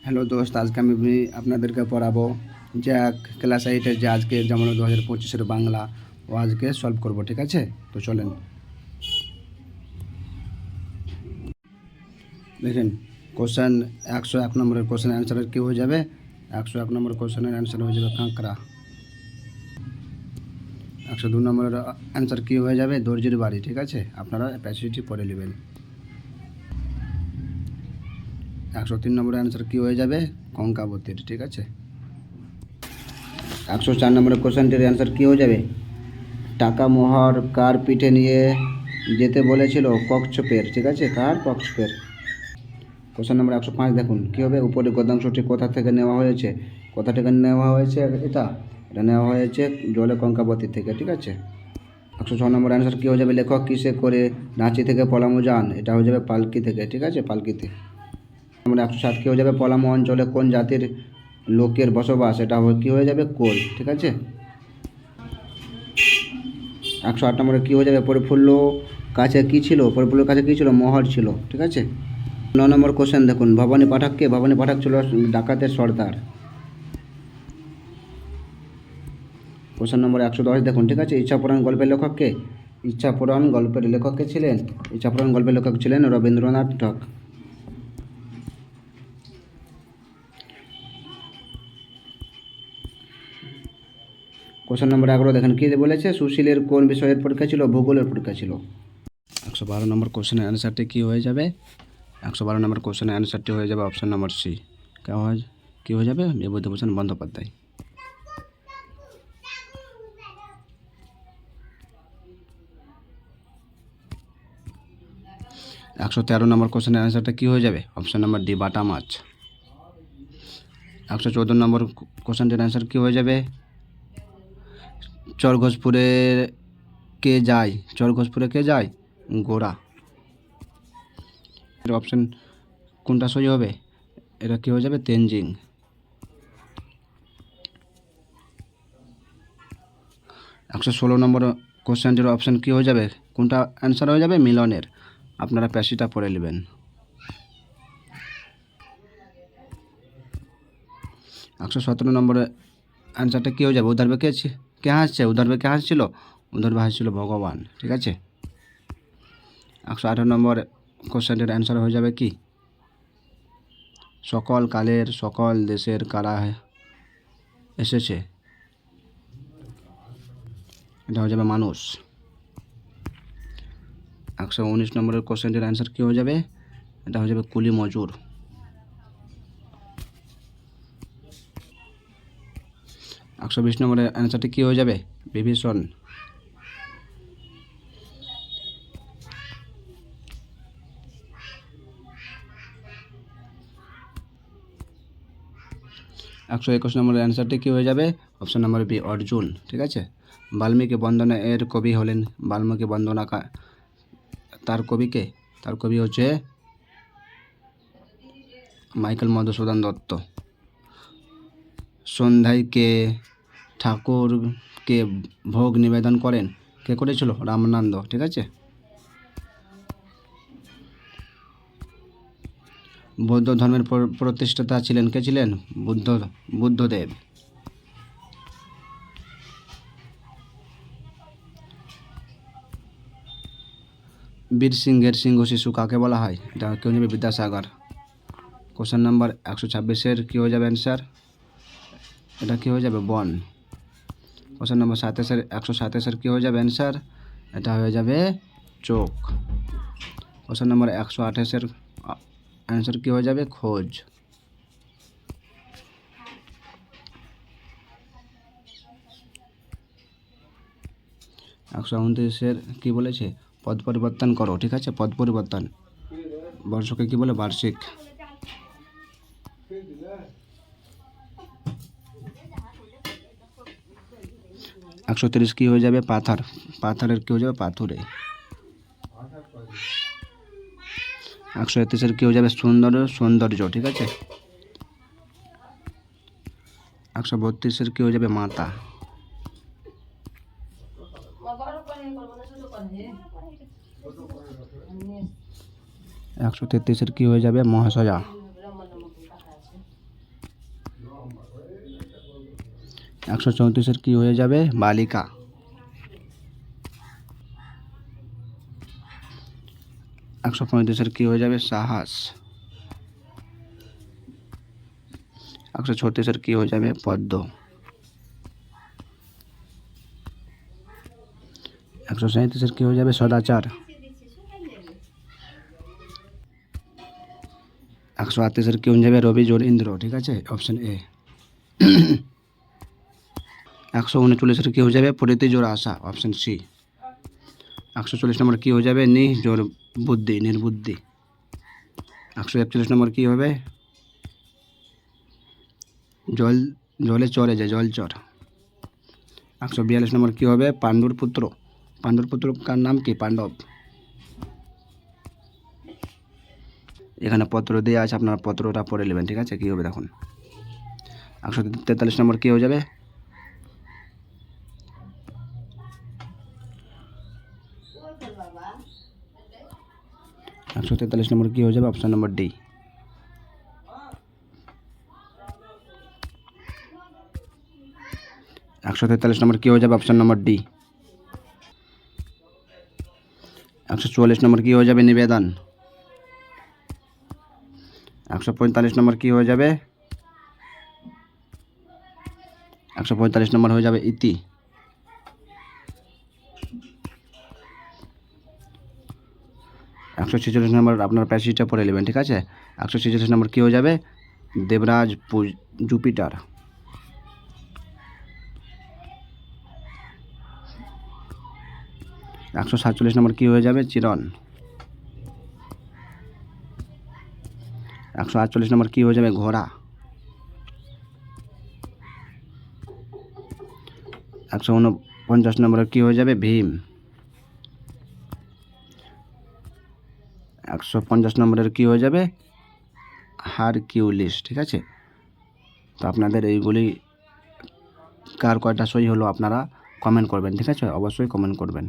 Hello দোস্ত, আজকে আমি আপনাদেরকে পড়াবো জ্যাক ক্লাস 8-এর যে আজকে যেমন 2025-এর বাংলা ও আজকে সলভ করব। ঠিক আছে, তো চলেন দেখেন। কোশ্চেন 101 নম্বরের কোশ্চেন অ্যান্সারের কী হয়ে যাবে? 101 নম্বর কোশ্চেনের অ্যান্সার হয়ে যাবে কাঁকড়া। 102 নম্বরের অ্যান্সার কী হয়ে যাবে? দর্জির বাড়ি। ঠিক আছে, আপনারা প্যাসেজটি পড়ে নেবেন। 103 নম্বরের অ্যান্সার কী হয়ে যাবে? কঙ্কাবতীর। ঠিক আছে, 104 নম্বরের কোশ্চেনটির অ্যান্সার কী হয়ে যাবে? টাকা মোহর কার পিঠে নিয়ে যেতে বলেছিল? কচ্ছপের। ঠিক আছে, কার? কচ্ছপের। কোশ্চেন নম্বর 105 দেখুন কী হবে? উপরে গদ্যাংশটি কোথা থেকে নেওয়া হয়েছে? কোথা থেকে নেওয়া হয়েছে? এটা নেওয়া হয়েছে জলে কঙ্কাবতী থেকে। ঠিক আছে, 106 নম্বর অ্যান্সার কী হয়ে যাবে? লেখক কিসে করে রাঁচি থেকে পলামু যান? এটা হয়ে যাবে পালকি থেকে। ঠিক আছে, পালকিতে। নম্বর 107 কী হয়ে যাবে? পলামু অঞ্চলে কোন জাতির লোকের বসবাস? এটা কী হয়ে যাবে? কোল। ঠিক আছে, 108 নম্বরে কী হয়ে যাবে? পরিফুল্ল কাছে কী ছিল? পরিফুল্লের কাছে কী ছিল? মোহর ছিল। ঠিক আছে, 9 নম্বর কোশ্চেন দেখুন, ভবানী পাঠককে? ভবানী পাঠক ছিল ডাকাতের সর্দার। কোশ্চেন নম্বর 110 দেখুন। ঠিক আছে, ইচ্ছাপুরাণ গল্পের লেখককে? ইচ্ছাপুরাণ গল্পের লেখককে ছিলেন? ইচ্ছাপুরাণ গল্পের লেখক ছিলেন রবীন্দ্রনাথ ঠাকুর। কোশ্চেন নম্বর 11 দেখেন কী বলেছে? সুশীলের কোন বিষয়ের পরীক্ষা ছিল? ভূগোলের পরীক্ষা ছিল। 112 নম্বর কোশ্চেনের অ্যান্সারটি কী হয়ে যাবে? 112 নম্বর কোশ্চেনের অ্যান্সারটি হয়ে যাবে অপশান নম্বর সি। কী হয়ে যাবে? বিভূতিভূষণ বন্দ্যোপাধ্যায়। 113 নম্বর কোশ্চেনের অ্যান্সারটা কী হয়ে যাবে? অপশান নম্বর ডি, বাটা মাছ। 114 নম্বর কোশ্চেনটির অ্যান্সার কী হয়ে যাবে? চরঘোষপুরে কে যায়? চরঘোষপুরে কে যায়? গোরা। এর অপশান কোনটা সই হবে? এটা কী হয়ে যাবে? তেনজিং। 116 নম্বর কোশ্চেনটির অপশান কী হয়ে যাবে? কোনটা অ্যান্সার হয়ে যাবে? মিলনের। আপনারা প্যাসিটা পড়ে নেবেন। 117 নম্বরের অ্যান্সারটা কী হয়ে যাবে? উদ্ধারবে কে হাসছে? উদ্ধারবে কে হাসছিল? উদ্ধারবে হাসছিল ভগবান। ঠিক আছে, 118 নম্বর কোশ্চেনটির অ্যান্সার হয়ে যাবে কি? সকল কালের সকল দেশের কারা এসেছে? এটা হয়ে যাবে মানুষ। 119 নম্বরের কোশ্চেনটির অ্যান্সার কী হয়ে যাবে? এটা হয়ে যাবে কুলি মজুর। 120 নম্বরের অ্যান্সারটি কী হয়ে যাবে? বিভীষণ। 121 নম্বরের অ্যান্সারটি কী হয়ে যাবে? Option number B, Arjun. ঠিক আছে, বাল্মীকি বন্দনা এর কবি হলেন? বাল্মীকি বন্দনা তার কবিকে? তার কবি হচ্ছে মাইকেল মধুসূদন দত্ত। সন্ধ্যায় কে ঠাকুরকে ভোগ নিবেদন করেন? কে করেছিল? রামানন্দ। ঠিক আছে, বৌদ্ধ ধর্মের প্রতিষ্ঠাতা ছিলেন কে ছিলেন? বুদ্ধদেব। বীর সিংহের সিংহ শিশু কাকে বলা হয়? এটা কেউ নেবে? বিদ্যাসাগর। কোশ্চেন নাম্বার 126-এর কী হয়ে যাবে অ্যান্সার? এটা কী হয়ে যাবে? বন। কোশ্চেন নম্বর 127-এর কী হয়ে যাবে অ্যান্সার? এটা হয়ে যাবে চোখ। কোশ্চেন নম্বর 128-এর অ্যান্সার কী হয়ে যাবে? খোঁজ। 129-এর কী বলেছে? পদ পরিবর্তন করো। ঠিক আছে, পদ পরিবর্তন বর্ষকে কী বলে? বার্ষিক। 130 কী হয়ে যাবে? পাথর। পাথরের কী হয়ে যাবে? পাথুরে। 131-এর কী হয়ে যাবে? সৌন্দর্য। ঠিক আছে, 132-এর কী হয়ে যাবে? মাতা। 133-এর কী হয়ে যাবে? মহাশয়া। 134-এর কী হয়ে যাবে? বালিকা। 135-এর কী হয়ে যাবে? সাহস। 136-এর কী হয়ে যাবে? পদ্ম। 137-এর কী হয়ে যাবে? সদাচার। 138-এর কী হয়ে যাবে? রবি জোড় ইন্দ্র। ঠিক আছে, অপশন এ। 139-এর কী হয়ে যাবে? প্রীতি জোড় আশা, অপশন সি। 140 নম্বর কী হয়ে যাবে? জোড় বুদ্ধি, নির্বুদ্ধি। 141 নম্বর কী হবে? জলে চরে যায়, জলচর। 142 নম্বর কী হবে? পাণ্ডুর পুত্র। পাণ্ডুর পুত্র কার নাম কি? পাণ্ডব। এখানে পত্র দেওয়া আছে, আপনারা পত্রটা পড়ে নেবেন। ঠিক আছে, কী হবে দেখুন। 143 নম্বর কী হয়ে যাবে? 143 নম্বর কী হয়ে যাবে? Option number D. 143 নম্বর কী হয়ে যাবে? Option number D. 144 নম্বর কী হয়ে যাবে? নিবেদন। 145 নম্বর কী হয়ে যাবে? 145 নম্বর হয়ে যাবে ইতি। 146 নম্বর আপনার প্যাসেজটা পড়ে নেবেন। ঠিক আছে, 146 নম্বর কী হয়ে যাবে? দেবরাজ জুপিটার। 147 নম্বর কী হয়ে যাবে? চিরন। 148 নম্বর কী হয়ে যাবে? ঘোড়া। 149 নম্বরের কী হয়ে যাবে? ভীম। 150 নম্বরের কী হয়ে যাবে? হারকিউলিস। ঠিক আছে, তো আপনাদের এইগুলি কার কয়টা সই হলো আপনারা কমেন্ট করবেন। ঠিক আছে, অবশ্যই কমেন্ট করবেন।